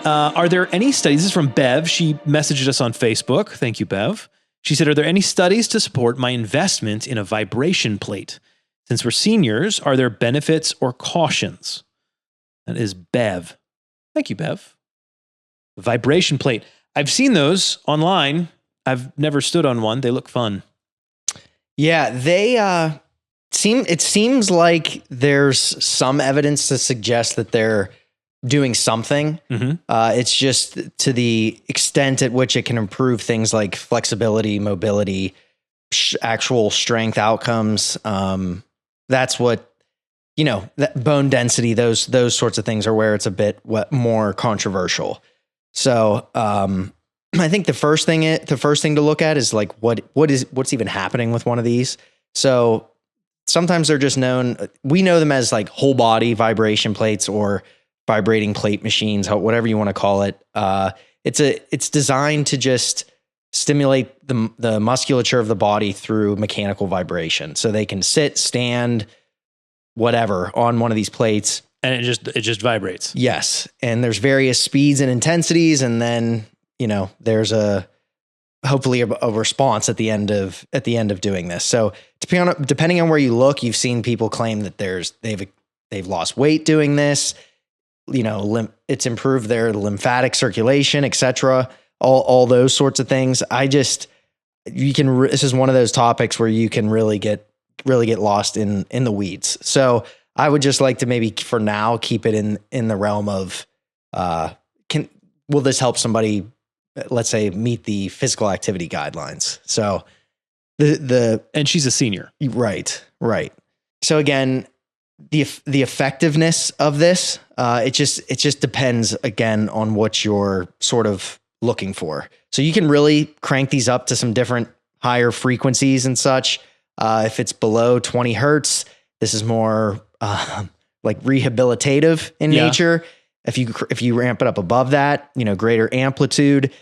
Are there any studies? This is from Bev. She messaged us on Facebook. Thank you, Bev. She said, are there any studies to support my investment in a vibration plate? Since we're seniors, are there benefits or cautions? That is Bev. Thank you, Bev. Vibration plate. I've seen those online. I've never stood on one. They look fun. Yeah, it seems like there's some evidence to suggest that they're doing something. Mm-hmm. It's just to the extent at which it can improve things like flexibility, mobility, actual strength outcomes. That's what, that bone density, those sorts of things are where it's a bit more controversial. So, I think the first thing to look at is like, what's even happening with one of these? So sometimes they're just we know them as like whole body vibration plates or vibrating plate machines, whatever you want to call it. It's designed to just stimulate the musculature of the body through mechanical vibration. So they can sit, stand, whatever on one of these plates. And it just vibrates. Yes. And there's various speeds and intensities. And then, there's hopefully a response at the end of doing this. So depending on where you look, you've seen people claim that they've lost weight doing this. It's improved their lymphatic circulation, etc. All those sorts of things. This is one of those topics where you can really get lost in the weeds. So I would just like to maybe for now keep it in the realm of, will this help somebody, let's say, meet the physical activity guidelines? So and she's a senior. Right. So again, the effectiveness of this, it just depends again on what you're sort of looking for. So you can really crank these up to some different higher frequencies and such. If it's below 20 hertz, this is more like rehabilitative in nature. If you ramp it up above that, greater amplitude,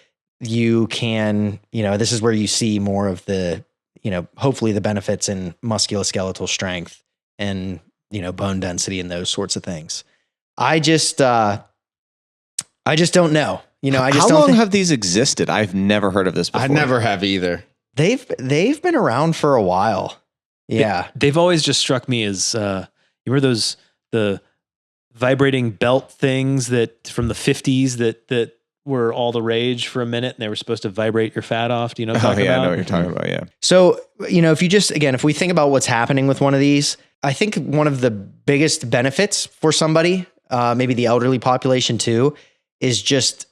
you can, this is where you see more of the, hopefully the benefits in musculoskeletal strength and, bone density and those sorts of things. I just don't know. How long have these existed? I've never heard of this before. I never have either. They've been around for a while. Yeah. They've always just struck me as, you remember the vibrating belt things that from the 50s that were all the rage for a minute and they were supposed to vibrate your fat off. Do you know what I'm talking about? I know what you're talking about. Yeah. So, if we think about what's happening with one of these, I think one of the biggest benefits for somebody, maybe the elderly population too, is just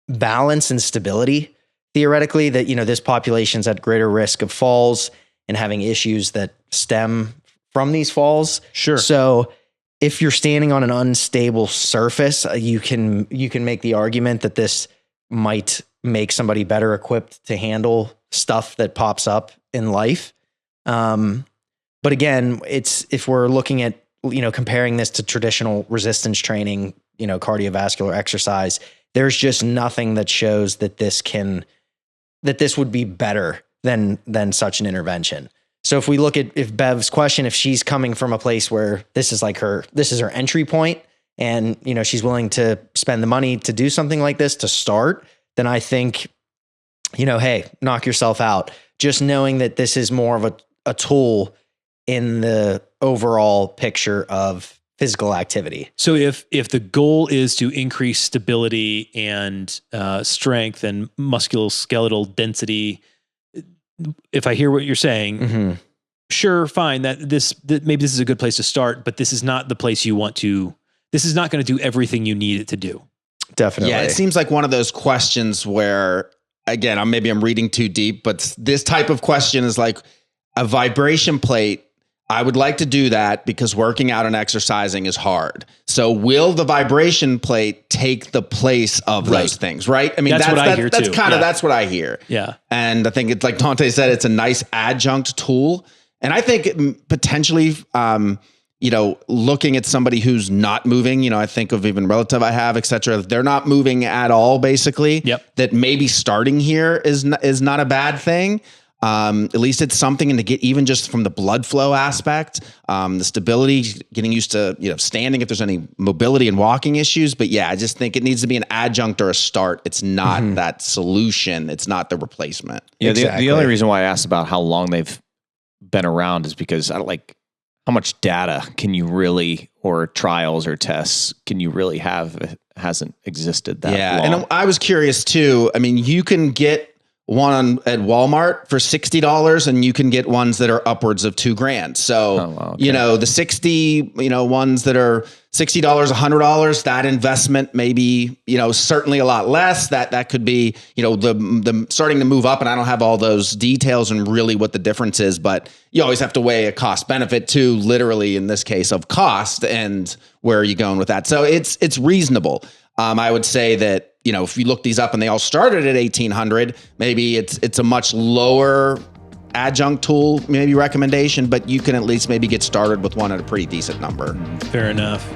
balance and stability. Theoretically, that, this population's at greater risk of falls and having issues that stem from these falls. Sure. So if you're standing on an unstable surface, you can make the argument that this might make somebody better equipped to handle stuff that pops up in life. But again, if we're looking at, comparing this to traditional resistance training, cardiovascular exercise, there's just nothing that shows that this would be better than such an intervention. So if we look at Bev's question, if she's coming from a place where this is her entry point and, she's willing to spend the money to do something like this to start, then I think, hey, knock yourself out. Just knowing that this is more of a tool in the overall picture of physical activity. So if the goal is to increase stability and strength and musculoskeletal density, if I hear what you're saying, mm-hmm. Sure, fine. Maybe this is a good place to start, but this is not the place you want to. This is not going to do everything you need it to do. Definitely. Yeah, it seems like one of those questions where, again, I'm reading too deep, but this type of question is like a vibration plate. I would like to do that because working out and exercising is hard. So will the vibration plate take the place of those things, right? I mean, that's what I hear too. That's what I hear. Yeah. And I think it's like Dante said, it's a nice adjunct tool. And I think potentially, looking at somebody who's not moving, I think of even relative I have, et cetera, they're not moving at all, basically. Yep. That maybe starting here is not a bad thing. At least it's something to get even just from the blood flow aspect, the stability, getting used to, standing if there's any mobility and walking issues. But yeah, I just think it needs to be an adjunct or a start. It's not that solution. It's not the replacement. Yeah. Exactly. The only reason why I asked about how long they've been around is because I don't like how much data can you really, or trials or tests can you really have? It hasn't existed that long. And I was curious too. I mean, you can get one at Walmart for $60 and you can get ones that are upwards of $2,000. So, the 60, ones that are $60, $100, that investment may be, certainly a lot less. That could be, the starting to move up, and I don't have all those details and really what the difference is, but you always have to weigh a cost benefit too, literally in this case of cost, and where are you going with that? So it's reasonable. I would say that, if you look these up and they all started at 1,800, maybe it's a much lower adjunct tool, maybe recommendation, but you can at least maybe get started with one at a pretty decent number. Fair enough.